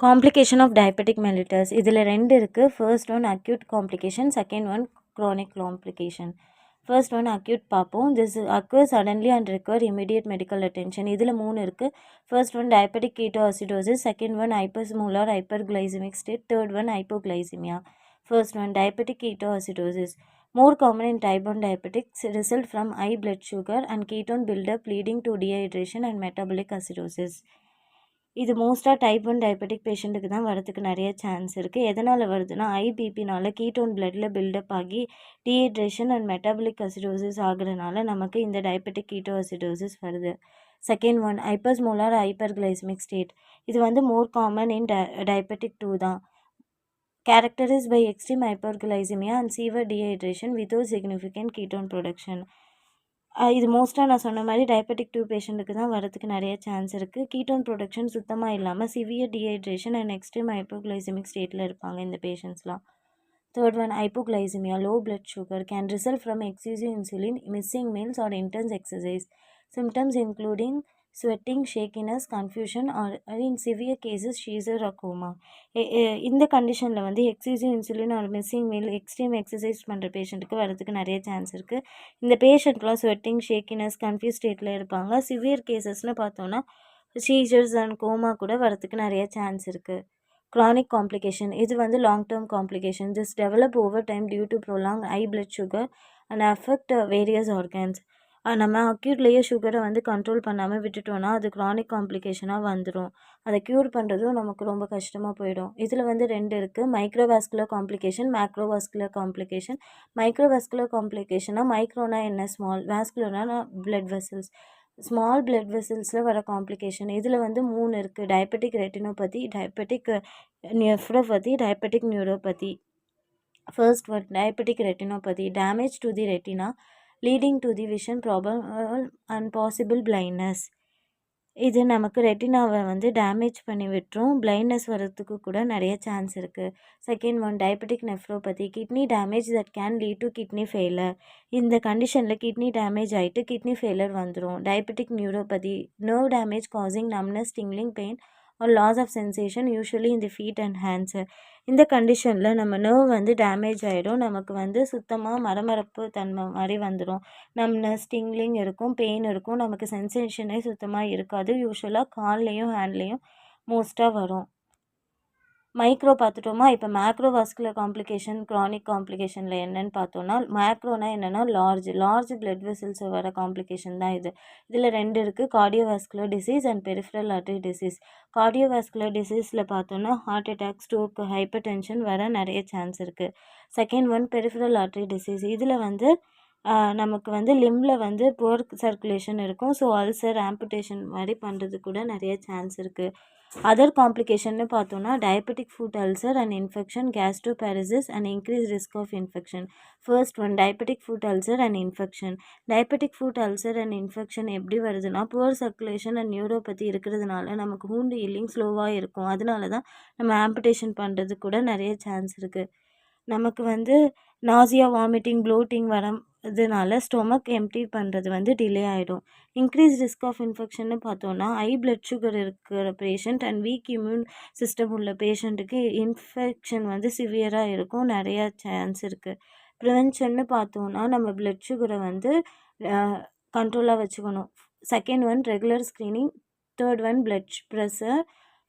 Complication of diabetic mellitus இதில் ரெண்டு இருக்குது. First one acute complication, second one chronic complication. First one acute பார்ப்போம். This occur suddenly and require immediate medical attention. இதில் 3 இருக்குது. First one diabetic ketoacidosis, second one hyperosmolar hyperglycaemic state, third one hypoglycaemia. First one diabetic ketoacidosis. More common in type 1 diabetics, result from high blood sugar and ketone buildup leading to dehydration and metabolic acidosis. இது மோஸ்ட்டாக type 1 diabetic பேஷண்ட்டுக்கு தான் வரதுக்கு நிறைய chance இருக்குது. எதனால் வருதுன்னா ஐபிபினால் கீட்டோன் பிளட்டில் பில்டப் ஆகி டீஹைட்ரேஷன் அண்ட் மெட்டாபலிக் அசிடோசிஸ் ஆகுறதுனால நமக்கு இந்த டயபெட்டிக் கீட்டோஅசிடோசிஸ் வருது. Second one hyperosmolar hyperglycaemic state. இது வந்து மோர் காமன் இன் டயபெட்டிக் 2 தான். Characterized by extreme hyperglycemia and severe dehydration without significant ketone production. இது மோஸ்ட்டாக நான் சொன்ன மாதிரி டயபெட்டிக் 2 பேஷண்ட்டுக்கு தான் வரதுக்கு நிறைய சான்ஸ் இருக்குது. கீட்டோன் ப்ரொடக்ஷன் சுத்தமாக இல்லாமல் severe dehydration and extreme hypoglycaemic ஸ்டேட்டில் இருப்பாங்க இந்த பேஷண்ட்ஸ்லாம். Third one hypoglycaemia, low blood sugar can result from excessive insulin, missing meals or intense exercise. Symptoms including sweating, shakiness, confusion or in severe cases seizure or coma. இந்த கண்டிஷனில் வந்து excessive insulin are missing meal extreme exercise பண்ணுற பேஷண்ட்டுக்கு வரதுக்கு நிறைய chance இருக்குது. இந்த பேஷண்ட்லாம் sweating, shakiness, confuse ஸ்டேட்டில் இருப்பாங்க. சிவியர் கேசஸ்னு பார்த்தோன்னா சீசர்ஸ் அண்ட் கோமா கூட வரதுக்கு நிறைய சான்ஸ் இருக்குது. க்ரானிக் காம்ப்ளிகேஷன் இது வந்து long term complication. This develop over time due to prolong high blood sugar and affect various organs. நம்ம அக்யூட்லேயே சுகரை வந்து கண்ட்ரோல் பண்ணாமல் விட்டுட்டோன்னா அது க்ரானிக் காம்ப்ளிகேஷனாக வந்துடும். அதை க்யூர் பண்ணுறதும் நமக்கு ரொம்ப கஷ்டமாக போயிடும். இதில் வந்து ரெண்டு இருக்குது, microvascular complication, macrovascular complication. Microvascular காம்ப்ளிகேஷனாக மைக்ரோனா என்ன, ஸ்மால், வாஸ்குலர்னா பிளட் வெசல்ஸ். ஸ்மால் பிளட் வெசல்ஸில் வர காம்ப்ளிகேஷன் இதில் வந்து 3 இருக்குது. Diabetic retinopathy, diabetic nephropathy, diabetic neuropathy. First one diabetic retinopathy, damage to the retina leading to the vision problem and possible blindness. இது நமக்கு ரெட்டினாவை வந்து டேமேஜ் பண்ணி விட்டுரும், பிளைண்ட்னஸ் வரதுக்கு கூட நிறைய சான்ஸ் இருக்குது. Second one diabetic nephropathy, kidney damage that can lead to kidney failure. இந்த கண்டிஷனில் கிட்னி டேமேஜ் ஆகிட்டு கிட்னி ஃபெயிலர் வந்துடும். Diabetic neuropathy, nerve damage causing numbness, tingling pain or loss of sensation usually in the feet and hands. இந்த கண்டிஷனில் நம்ம nerve வந்து damage ஆகிடும், நமக்கு வந்து சுத்தமாக மரமரப்பு தன்மை மாதிரி வந்துடும். நம்னஸ், டிங்லிங் இருக்கும், பெயின் இருக்கும், நமக்கு சென்சேஷனே சுத்தமாக இருக்காது. யூஸ்வலாக கால்லையும் ஹேண்ட்லேயும் மோஸ்ட்டாக வரும். மைக்ரோ பார்த்துட்டோமா. இப்போ மேக்ரோவாஸ்குலர் காம்ப்ளிகேஷன் க்ரானிக் காம்ப்ளிகேஷனில் என்னென்னு பார்த்தோன்னா, மேக்ரோனா என்னென்னா லார்ஜ் பிளட் வெசல்ஸ் வர காம்ப்ளிகேஷன் தான் இது. இதில் ரெண்டு இருக்குது, cardiovascular disease and peripheral artery disease. Cardiovascular டிசீஸில் பார்த்தோன்னா heart attack, stroke, hypertension வர நிறைய சான்ஸ் இருக்குது. Second one peripheral artery disease. இதில் வந்து நமக்கு வந்து லிம்பில் வந்து புவர் சர்க்குலேஷன் இருக்கும். ஸோ அல்சர், ஆம்புடேஷன் மாதிரி பண்ணுறது கூட நிறைய சான்ஸ் இருக்குது. அதர் காம்ப்ளிகேஷன்னு பார்த்தோன்னா diabetic foot ulcer and infection, gastroparesis and increase risk of infection. First one diabetic foot ulcer and infection. Diabetic foot ulcer and infection எப்படி வருதுன்னா, புவர் சர்க்குலேஷன் அண்ட் நியூரோபதி இருக்கிறதுனால நமக்கு வூண்ட் ஹீலிங் ஸ்லோவாக இருக்கும். அதனால தான் நம்ம ஆம்புடேஷன் பண்ணுறது கூட நிறைய சான்ஸ் இருக்குது. நமக்கு வந்து நாசியா, வாமிட்டிங், ப்ளோட்டிங் வரதுனால ஸ்டொமக் எம்டி பண்ணுறது வந்து டிலே ஆகிடும். இன்க்ரீஸ் ரிஸ்க் ஆஃப் இன்ஃபெக்ஷன்னு பார்த்தோன்னா ஹை பிளட் சுகர் இருக்கிற patient and week immune system உள்ள பேஷண்ட்டுக்கு இன்ஃபெக்ஷன் வந்து சிவியராக இருக்கும், நிறையா சான்ஸ் இருக்குது. ப்ரிவென்ஷன்னு பார்த்தோன்னா நம்ம பிளட் சுகரை வந்து கண்ட்ரோலாக வச்சுக்கணும். Second one regular screening, third one blood pressure,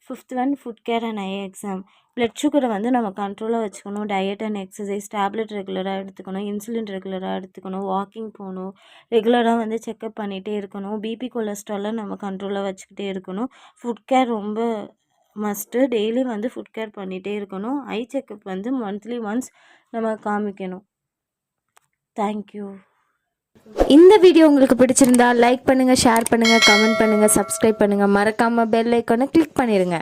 fifth one food care and I exam. Blood சுகரை வந்து நம்ம கண்ட்ரோலாக வச்சுக்கணும். டயட் அண்ட் எக்ஸசைஸ், டேப்லெட் ரெகுலராக எடுத்துக்கணும், இன்சுலின் ரெகுலராக எடுத்துக்கணும், வாக்கிங் போகணும், ரெகுலராக வந்து செக்கப் பண்ணிகிட்டே இருக்கணும். பிபி, கொலஸ்ட்ராலை நம்ம கண்ட்ரோலாக வச்சுக்கிட்டே இருக்கணும். ஃபுட் கேர் ரொம்ப மஸ்ட்டு, டெய்லி வந்து ஃபுட் கேர் பண்ணிகிட்டே இருக்கணும். ஐ செக்கப் வந்து மந்த்லி ஒன்ஸ் நம்ம காமிக்கணும். தேங்க்யூ. இந்த வீடியோ உங்களுக்கு பிடிச்சிருந்தா லைக் பண்ணுங்கள், ஷேர் பண்ணுங்கள், கமெண்ட் பண்ணுங்கள், சப்ஸ்கிரைப் பண்ணுங்கள், மறக்காமல் பெல் ஐக்கானை கிளிக் பண்ணிடுங்க.